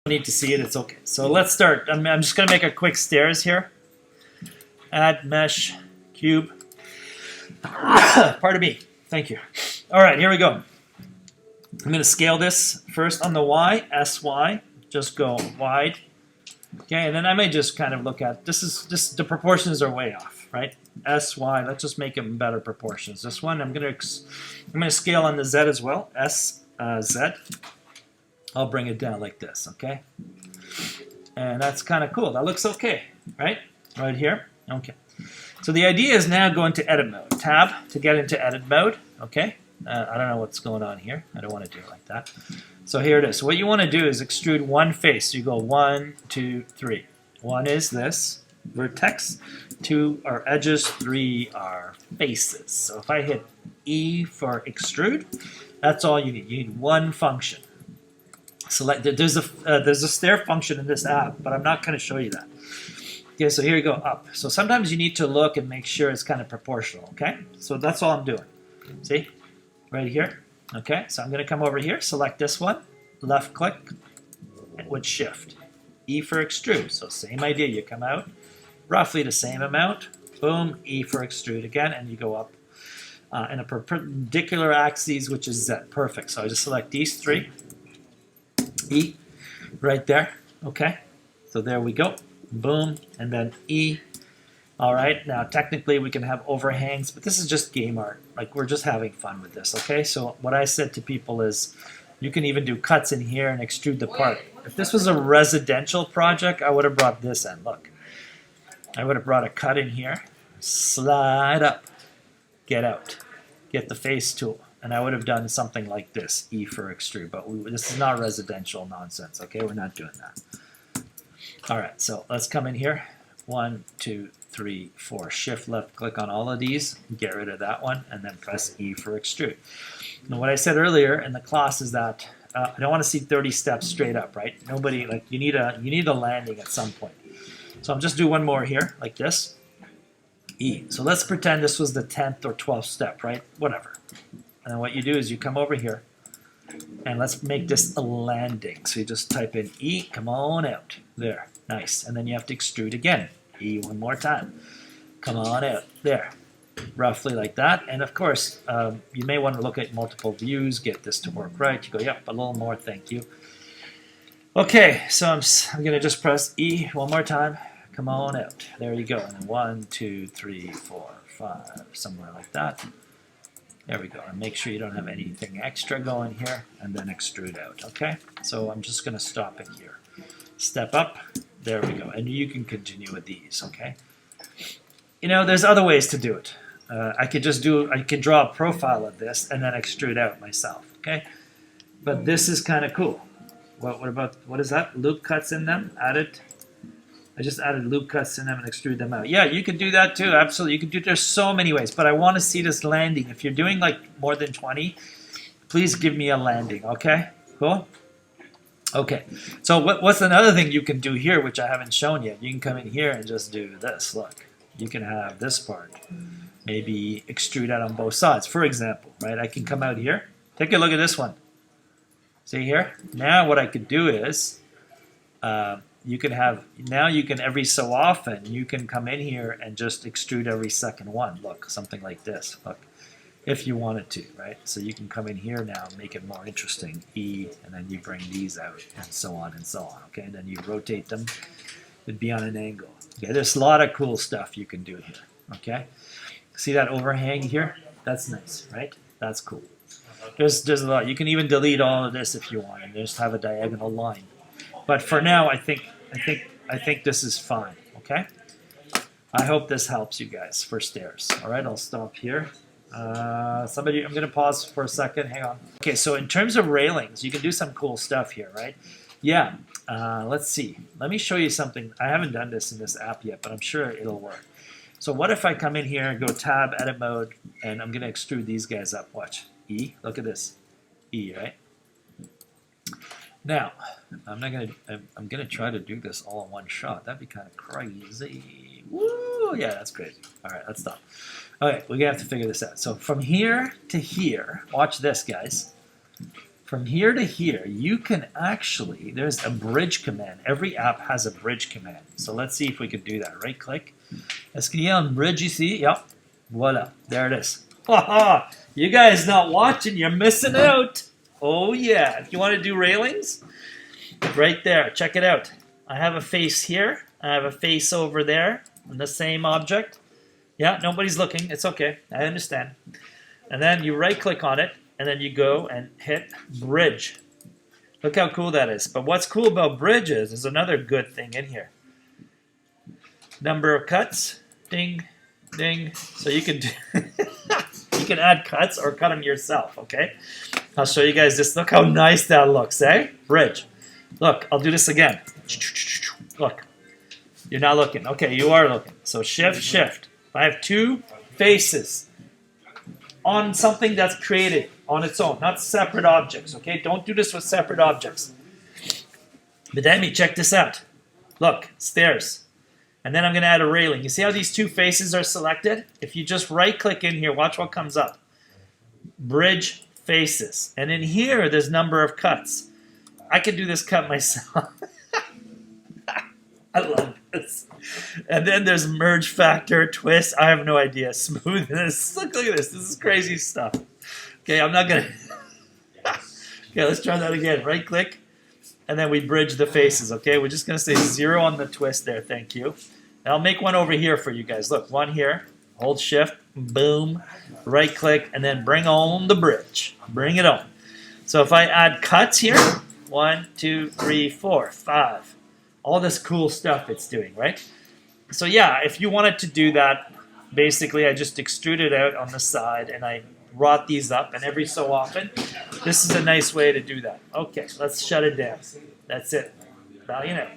need to see it, it's okay. So let's start. I'm just going to make a quick stairs here. Add mesh cube. Pardon me. Thank you. All right, here we go. I'm going to scale this first on the Y, SY. Just go wide. Okay, and then I may just kind of look at this. Is just the proportions are way off, right? SY. Let's just make them better proportions. This one I'm going to scale on the Z as well. Z. I'll bring it down like this, okay? And that's kind of cool. That looks okay, right? Right here. Okay. So the idea is now go into edit mode. Tab to get into edit mode, okay? I don't know what's going on here. I don't want to do it like that. So here it is. So what you want to do is extrude one face. So you go 1, 2, 3. 1 is this vertex. 2 are edges. 3 are faces. So if I hit E for extrude, that's all you need. You need one function. Select. There's a stair function in this app, but I'm not going to show you that. Okay, so here you go, up. So sometimes you need to look and make sure it's kind of proportional, okay? So that's all I'm doing. See? Right here. Okay, so I'm going to come over here, select this one, left click with shift. E for extrude. So same idea. You come out, roughly the same amount. Boom, E for extrude again, and you go up in a perpendicular axis, which is Z. Perfect. So I just select these three. E right there. Okay, so there we go. Boom, and then E. All right, now technically we can have overhangs, but this is just game art. Like, we're just having fun with this, okay? So what I said to people is you can even do cuts in here and extrude the part. If this was a residential project, I would have brought this in. Look, I would have brought a cut in here, slide up, get out, get the face tool. And I would have done something like this, E for extrude. But this is not residential nonsense, okay? We're not doing that. All right, so let's come in here. 1, 2, 3, 4. Shift left click on all of these, get rid of that one, and then press E for extrude. Now, what I said earlier in the class is that I don't want to see 30 steps straight up, right? Nobody, like, you need a landing at some point. So I'm just do one more here, like this. E. So let's pretend this was the 10th or 12th step, right? Whatever. And then what you do is you come over here, and let's make this a landing. So you just type in E, come on out. There, nice. And then you have to extrude again. E one more time. Come on out. There, roughly like that. And of course, you may want to look at multiple views, get this to work right. You go, yep, a little more, thank you. Okay, so I'm going to just press E one more time. Come on out. There you go. And then 1, 2, 3, 4, 5, somewhere like that. There we go. And make sure you don't have anything extra going here, and then extrude out, okay? So I'm just going to stop it here. Step up. There we go. And you can continue with these, okay? You know, there's other ways to do it. I could draw a profile of this and then extrude out myself, okay? But this is kind of cool. What is that? Loop cuts in them, added. I just added loop cuts in them and extrude them out. Yeah, you can do that too, absolutely. You can do, there's so many ways, but I want to see this landing. If you're doing like more than 20, please give me a landing, okay? Cool? Okay, so what's another thing you can do here, which I haven't shown yet? You can come in here and just do this, look. You can have this part, maybe extrude out on both sides, for example, right? I can come out here, take a look at this one. See here? Now what I could do is, you can every so often, you can come in here and just extrude every second one. Look, something like this, look, if you wanted to, right? So you can come in here now, make it more interesting, E, and then you bring these out, and so on, okay? And then you rotate them, it'd be on an angle. Okay, there's a lot of cool stuff you can do here, okay? See that overhang here? That's nice, right? That's cool. There's a lot. You can even delete all of this if you want, and just have a diagonal line. But for now, I think this is fine, okay? I hope this helps you guys for stairs. All right, I'll stop here. I'm going to pause for a second. Hang on. Okay, so in terms of railings, you can do some cool stuff here, right? Yeah, let's see. Let me show you something. I haven't done this in this app yet, but I'm sure it'll work. So what if I come in here and go tab, edit mode, and I'm going to extrude these guys up. Watch. E, look at this. E, right? Now, I'm gonna try to do this all in one shot. That'd be kind of crazy. Woo! Yeah, that's crazy. All right, let's stop. Okay, we're gonna have to figure this out. So from here to here, watch this, guys. from here to here, you can actually, there's a bridge command. Every app has a bridge command. So let's see if we can do that. Right click. Est-ce qu'il y a un bridge ici? Yep. Voila. There it is. You guys not watching, you're missing out. Oh yeah. If you want to do railings, right there. Check it out. I have a face here. I have a face over there on the same object. Yeah, nobody's looking. It's okay. I understand. And then you right click on it, and then you go and hit bridge. Look how cool that is. But what's cool about bridges is another good thing in here. Number of cuts. Ding, ding. So you can do you can add cuts or cut them yourself, okay? I'll show you guys this. Look how nice that looks, eh? Bridge. Look, I'll do this again. Look. You're not looking. Okay, you are looking. So shift, shift. I have two faces on something that's created on its own, not separate objects, okay? Don't do this with separate objects. But then check this out. Look, stairs. And then I'm going to add a railing. You see how these two faces are selected? If you just right-click in here, watch what comes up. Bridge faces. And in here, there's number of cuts. I could do this cut myself. I love this. And then there's merge factor, twist. I have no idea. Smoothness. Look at this. This is crazy stuff. Okay, I'm not going to... Okay, let's try that again. Right-click. And then we bridge the faces, okay? We're just going to say 0 on the twist there. Thank you. And I'll make one over here for you guys. Look, one here. Hold shift. Boom. Right-click. And then bring on the bridge. Bring it on. So if I add cuts here, 1, 2, 3, 4, 5. All this cool stuff it's doing, right? So yeah, if you wanted to do that, basically I just extrude it out on the side and I wrought these up, and every so often, this is a nice way to do that. Okay, let's shut it down. That's it. Now you know.